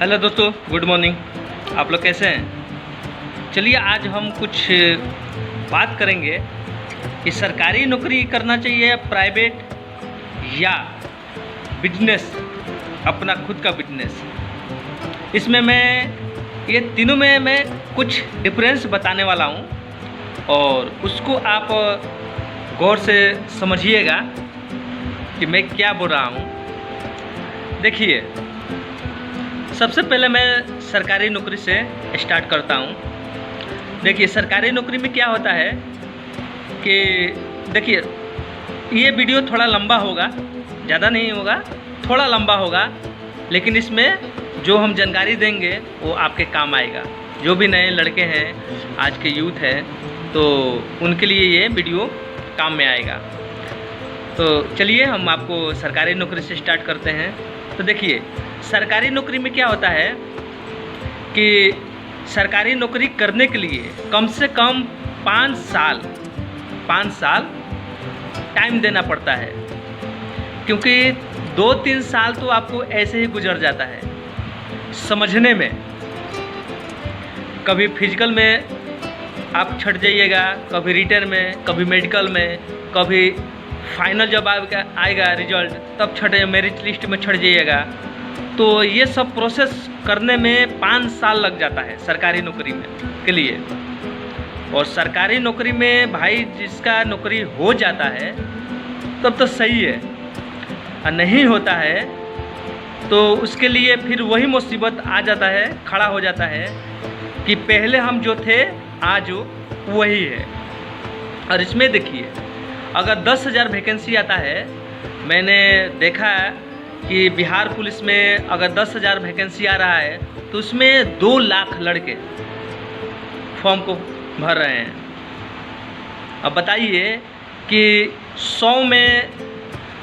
Hello दोस्तों, good morning. आप लोग कैसे हैं? चलिए आज हम कुछ बात करेंगे कि सरकारी नौकरी करना चाहिए या प्राइवेट या बिजनेस, अपना खुद का बिजनेस। इसमें ये तीनों में मैं कुछ डिफरेंस बताने वाला हूँ और उसको आप गौर से समझिएगा कि मैं क्या बोल रहा हूँ। देखिए, सबसे पहले मैं सरकारी नौकरी से स्टार्ट करता हूँ। देखिए, सरकारी नौकरी में क्या होता है कि देखिए, ये वीडियो थोड़ा लंबा होगा, ज़्यादा नहीं होगा, थोड़ा लंबा होगा, लेकिन इसमें जो हम जानकारी देंगे वो आपके काम आएगा। जो भी नए लड़के हैं, आज के यूथ हैं, तो उनके लिए ये वीडियो काम में आएगा। तो चलिए हम आपको सरकारी नौकरी से स्टार्ट करते हैं। तो देखिए, सरकारी नौकरी में क्या होता है कि सरकारी नौकरी करने के लिए कम से कम 5 साल टाइम देना पड़ता है, क्योंकि 2-3 साल तो आपको ऐसे ही गुजर जाता है समझने में। कभी फिजिकल में आप छट जाइएगा, कभी रिटर्न में, कभी मेडिकल में, कभी फाइनल जब आपका आएगा रिजल्ट तब छटे, मेरिट लिस्ट में छट जाइएगा। तो ये सब प्रोसेस करने में 5 साल लग जाता है सरकारी नौकरी में के लिए। और सरकारी नौकरी में भाई जिसका नौकरी हो जाता है तब तो सही है, और नहीं होता है तो उसके लिए फिर वही मुसीबत आ जाता है, खड़ा हो जाता है कि पहले हम जो थे आज वही है। और इसमें देखिए, अगर 10,000 वैकेंसी आता है, मैंने देखा है कि बिहार पुलिस में अगर 10,000 वैकेंसी आ रहा है तो उसमें 2 लाख लड़के फॉर्म को भर रहे हैं। अब बताइए कि 100 में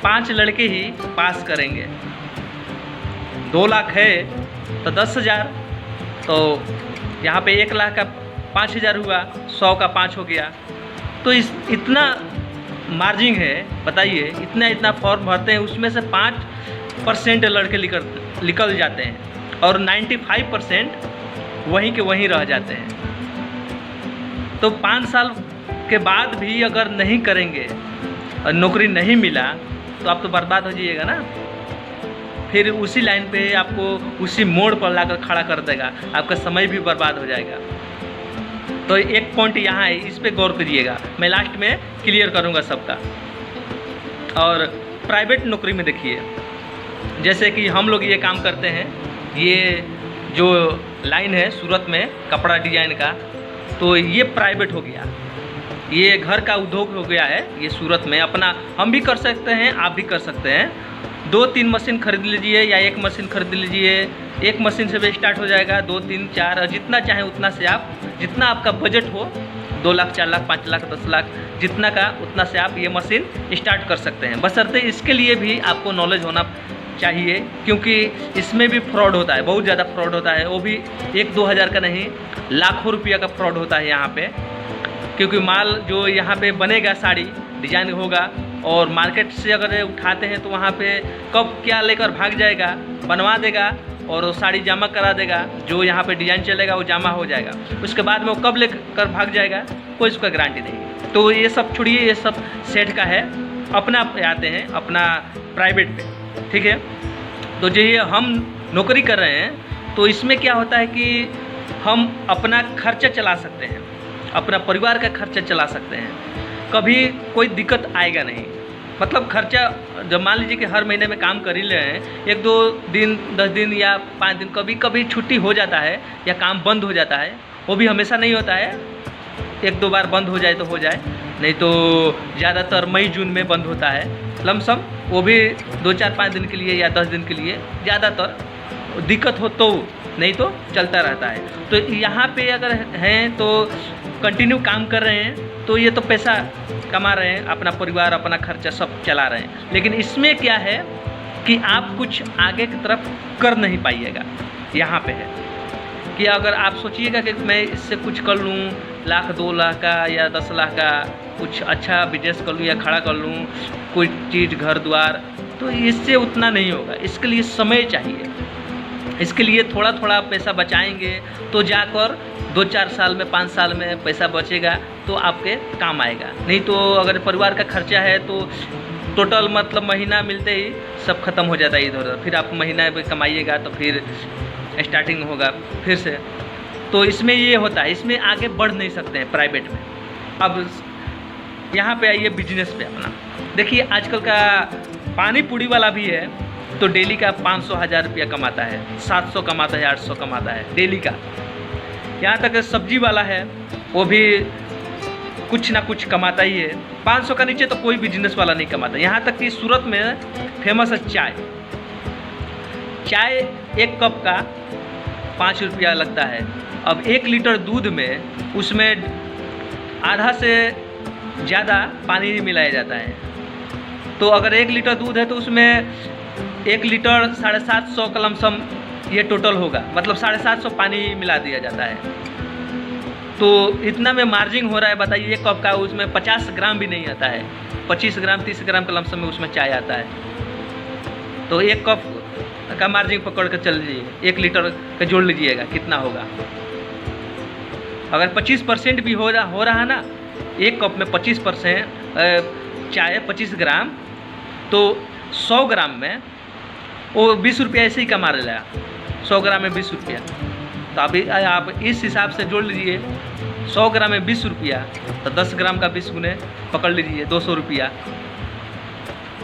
5 लड़के ही पास करेंगे। 2 लाख है तो 10,000, तो यहाँ पे 1 लाख का 5,000 हुआ, 100 का 5 हो गया। तो इतना मार्जिन है, बताइए। इतना फॉर्म भरते हैं, उसमें से 5% लड़के निकल जाते हैं और 95% वहीं के वहीं रह जाते हैं। तो 5 साल के बाद भी अगर नहीं करेंगे और नौकरी नहीं मिला तो आप तो बर्बाद हो जाइएगा ना। फिर उसी लाइन पे आपको उसी मोड़ पर लाकर खड़ा कर देगा, आपका समय भी बर्बाद हो जाएगा। तो एक पॉइंट यहाँ है, इस पे गौर करिएगा, मैं लास्ट में क्लियर करूँगा सबका। और प्राइवेट नौकरी में देखिए, जैसे कि हम लोग ये काम करते हैं, ये जो लाइन है सूरत में कपड़ा डिजाइन का, तो ये प्राइवेट हो गया, ये घर का उद्योग हो गया है। ये सूरत में अपना हम भी कर सकते हैं, आप भी कर सकते हैं। 2-3 मशीन खरीद लीजिए या 1 मशीन खरीद लीजिए। 1 मशीन से भी स्टार्ट हो जाएगा, 2, 3, 4, जितना चाहे उतना से आप, जितना आपका बजट हो, 2 लाख, 4 लाख, 5 लाख, 10 लाख, जितना का उतना से आप ये मशीन स्टार्ट कर सकते हैं। बशर्ते इसके लिए भी आपको नॉलेज होना चाहिए, क्योंकि इसमें भी फ्रॉड होता है, बहुत ज़्यादा फ्रॉड होता है। वो भी 1-2 हज़ार का नहीं, लाखों रुपया का फ्रॉड होता है यहाँ पे। क्योंकि माल जो यहाँ पे बनेगा, साड़ी डिजाइन होगा, और मार्केट से अगर उठाते हैं तो वहाँ पे कब क्या लेकर भाग जाएगा, बनवा देगा और वो साड़ी जामा करा देगा। जो यहाँ पे डिज़ाइन चलेगा वो जामा हो जाएगा, उसके बाद में वो कब लेकर भाग जाएगा कोई उसका गारंटी नहीं। तो ये सब छोड़िए, ये सब सेठ का है। अपना आते हैं अपना प्राइवेट पे, ठीक है। तो जो ये हम नौकरी कर रहे हैं, तो इसमें क्या होता है कि हम अपना खर्चा चला सकते हैं, अपना परिवार का खर्चा चला सकते हैं, कभी कोई दिक्कत आएगा नहीं। मतलब खर्चा जब मान लीजिए कि हर महीने में काम कर ही ले रहे हैं, 1-2 दिन, 10 दिन या 5 दिन, कभी कभी छुट्टी हो जाता है या काम बंद हो जाता है, वो भी हमेशा नहीं होता है। 1-2 बार बंद हो जाए तो हो जाए, नहीं तो ज़्यादातर मई जून में बंद होता है लमसम, वो भी 2, 4, 5 दिन के लिए या 10 दिन के लिए ज़्यादातर। दिक्कत हो तो, नहीं तो चलता रहता है। तो यहाँ पे अगर हैं तो कंटिन्यू काम कर रहे हैं, तो ये तो पैसा कमा रहे हैं, अपना परिवार, अपना खर्चा सब चला रहे हैं। लेकिन इसमें क्या है कि आप कुछ आगे की तरफ कर नहीं पाइएगा। यहाँ पे है कि अगर आप सोचिएगा कि मैं इससे कुछ कर लूँ, 1 लाख 2 लाख का या 10 लाख का कुछ अच्छा बिजनेस कर लूँ या खड़ा कर लूँ, कोई चीज़ घर द्वार, तो इससे उतना नहीं होगा। इसके लिए समय चाहिए, इसके लिए थोड़ा थोड़ा पैसा बचाएंगे तो जाकर 2-4 साल में 5 साल में पैसा बचेगा तो आपके काम आएगा। नहीं तो अगर परिवार का खर्चा है तो टोटल मतलब महीना मिलते ही सब खत्म हो जाता है इधर उधर, फिर आप महीना में कमाइएगा तो फिर स्टार्टिंग होगा फिर से। तो इसमें ये होता है, इसमें आगे बढ़ नहीं सकते हैं प्राइवेट में। अब यहाँ पे आइए बिजनेस पे अपना। देखिए आजकल का पानी पूरी वाला भी है तो डेली का 500-1000 रुपया कमाता है, 700 कमाता है, 800 कमाता है डेली का। यहाँ तक सब्जी वाला है वो भी कुछ ना कुछ कमाता ही है। 500 का नीचे तो कोई बिजनेस वाला नहीं कमाता। यहाँ तक कि सूरत में फेमस है चाय एक कप का 5 रुपया लगता है। अब 1 लीटर दूध में उसमें आधा से ज़्यादा पानी मिलाया जाता है। तो अगर 1 लीटर दूध है तो उसमें 1 लीटर 750 का लमसम ये टोटल होगा, मतलब 750 पानी मिला दिया जाता है। तो इतना में मार्जिन हो रहा है, बताइए। 1 कप का उसमें 50 ग्राम भी नहीं आता है, 25 ग्राम 30 ग्राम का लमसम में उसमें चाय आता है। तो 1 कप का मार्जिन पकड़ कर चल लीजिए, 1 लीटर का जोड़ लीजिएगा कितना होगा। अगर 25% भी हो रहा ना, 1 कप में 25% चाय 25 ग्राम, तो 100 ग्राम में वो 20 रुपया ऐसे ही कमा रहा है। 100 ग्राम में 20 रुपया, तो अभी आप इस हिसाब से जोड़ लीजिए। 100 ग्राम में 20 रुपया तो 10 ग्राम का 20 गुने पकड़ लीजिए 200 रुपया।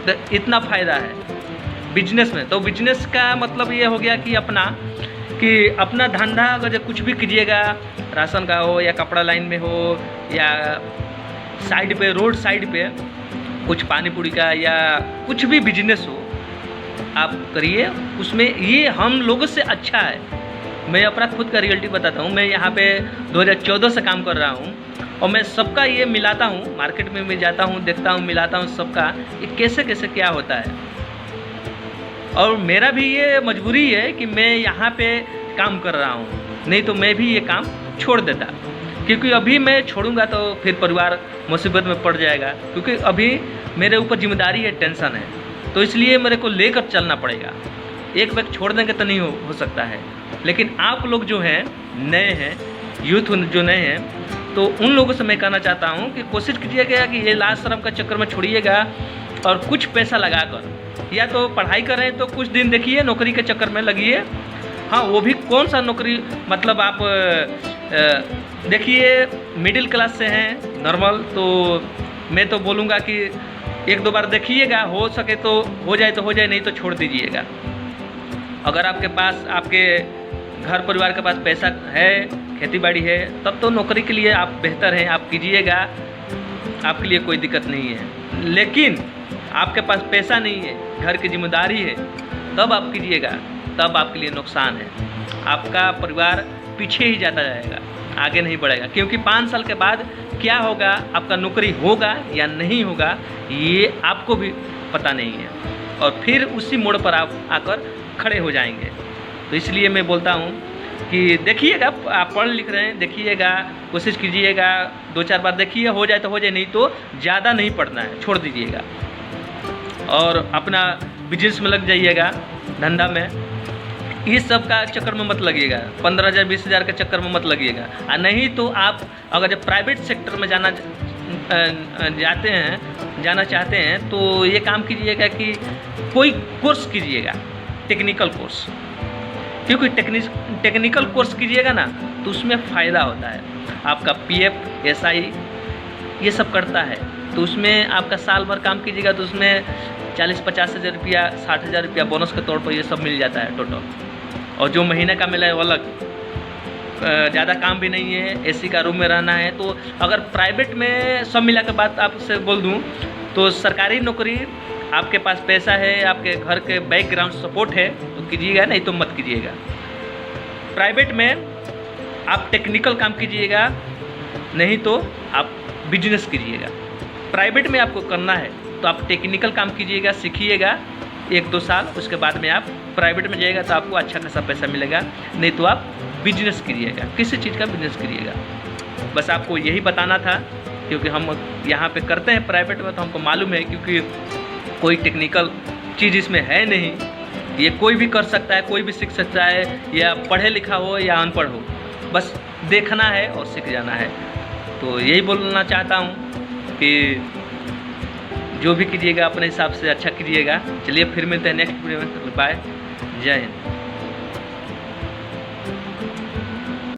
तो इतना फ़ायदा है बिजनेस में। तो बिजनेस का मतलब ये हो गया कि अपना धंधा अगर कुछ भी कीजिएगा, राशन का हो या कपड़ा लाइन में हो या साइड पे रोड साइड पे कुछ पानी पूरी का या कुछ भी बिजनेस हो आप करिए। उसमें ये हम लोगों से अच्छा है। मैं अपना खुद का रियलिटी बताता हूँ। मैं यहाँ पे 2014 से काम कर रहा हूँ और मैं सबका ये मिलाता हूँ, मार्केट में मैं जाता हूँ, देखता हूँ, मिलाता हूँ सबका ये कैसे कैसे क्या होता है। और मेरा भी ये मजबूरी है कि मैं यहाँ पे काम कर रहा हूँ, नहीं तो मैं भी ये काम छोड़ देता, क्योंकि अभी मैं छोड़ूंगा तो फिर परिवार मुसीबत में पड़ जाएगा। क्योंकि अभी मेरे ऊपर जिम्मेदारी है, टेंशन है, तो इसलिए मेरे को लेकर चलना पड़ेगा। एक बैग छोड़ देंगे तो नहीं हो सकता है। लेकिन आप लोग जो हैं नए हैं, यूथ जो नए हैं, तो उन लोगों से मैं कहना चाहता हूँ कि कोशिश कीजिएगा कि ये लाज शर्म का चक्कर में छोड़िएगा और कुछ पैसा लगाकर या तो पढ़ाई करें तो कुछ दिन देखिए, नौकरी के चक्कर में लगिए। हाँ, वो भी कौन सा नौकरी, मतलब आप देखिए मिडिल क्लास से हैं नॉर्मल, तो मैं तो बोलूँगा कि 1-2 बार देखिएगा, हो सके तो हो जाए तो हो जाए, नहीं तो छोड़ दीजिएगा। अगर आपके पास आपके घर परिवार के पास पैसा है, खेती बाड़ी है, तब तो नौकरी के लिए आप बेहतर हैं, आप कीजिएगा, आपके लिए कोई दिक्कत नहीं है। लेकिन आपके पास पैसा नहीं है, घर की जिम्मेदारी है, तब आप कीजिएगा, तब आपके लिए नुकसान है। आपका परिवार पीछे ही जाता जाएगा, आगे नहीं बढ़ेगा। क्योंकि 5 साल के बाद क्या होगा, आपका नौकरी होगा या नहीं होगा, ये आपको भी पता नहीं है, और फिर उसी मोड़ पर आप आकर खड़े हो जाएंगे। तो इसलिए मैं बोलता हूँ कि देखिएगा, आप पढ़ लिख रहे हैं, देखिएगा, कोशिश कीजिएगा, 2-4 बार देखिए, हो जाए तो हो जाए, नहीं तो ज़्यादा नहीं पढ़ना है, छोड़ दीजिएगा और अपना बिजनेस में लग जाइएगा, धंधा में। इस सब का चक्कर में मत लगिएगा, 15,000 20,000 के चक्कर में मत लगिएगा। और नहीं तो आप अगर जब प्राइवेट सेक्टर में जाना चाहते हैं तो ये काम कीजिएगा कि कोई कोर्स कीजिएगा, टेक्निकल कोर्स। क्योंकि टेक्निकल कोर्स कीजिएगा ना तो उसमें फ़ायदा होता है। आपका PF SI ये सब करता है, तो उसमें आपका साल भर काम कीजिएगा तो उसमें 40-50 हज़ार रुपया, 60 हज़ार रुपया बोनस के तौर पर ये सब मिल जाता है टोटल। और जो महीने का मिला है वो अलग, ज़्यादा काम भी नहीं है, AC का रूम में रहना है। तो अगर प्राइवेट में सब मिला के बात आपसे बोल दूँ तो सरकारी नौकरी, आपके पास पैसा है, आपके घर के बैकग्राउंड सपोर्ट है तो कीजिएगा, नहीं तो मत कीजिएगा। प्राइवेट में आप टेक्निकल काम कीजिएगा, नहीं तो आप बिजनेस कीजिएगा। प्राइवेट में आपको करना है तो आप टेक्निकल काम कीजिएगा, सीखिएगा 1-2 साल, उसके बाद में आप प्राइवेट में जाइएगा तो आपको अच्छा खासा पैसा मिलेगा। नहीं तो आप बिजनेस कीजिएगा, किसी चीज़ का बिजनेस कीजिएगा। बस आपको यही बताना था, क्योंकि हम यहाँ पे करते हैं प्राइवेट में तो हमको मालूम है, क्योंकि कोई टेक्निकल चीज़ इसमें है नहीं, ये कोई भी कर सकता है, कोई भी सीख सकता है, या पढ़े लिखा हो या अनपढ़ हो, बस देखना है और सीख जाना है। तो यही बोलना चाहता हूँ कि जो भी कीजिएगा अपने हिसाब से अच्छा कीजिएगा। चलिए फिर मिलते हैं नेक्स्ट वीडियो में, बाय, जय हिंद।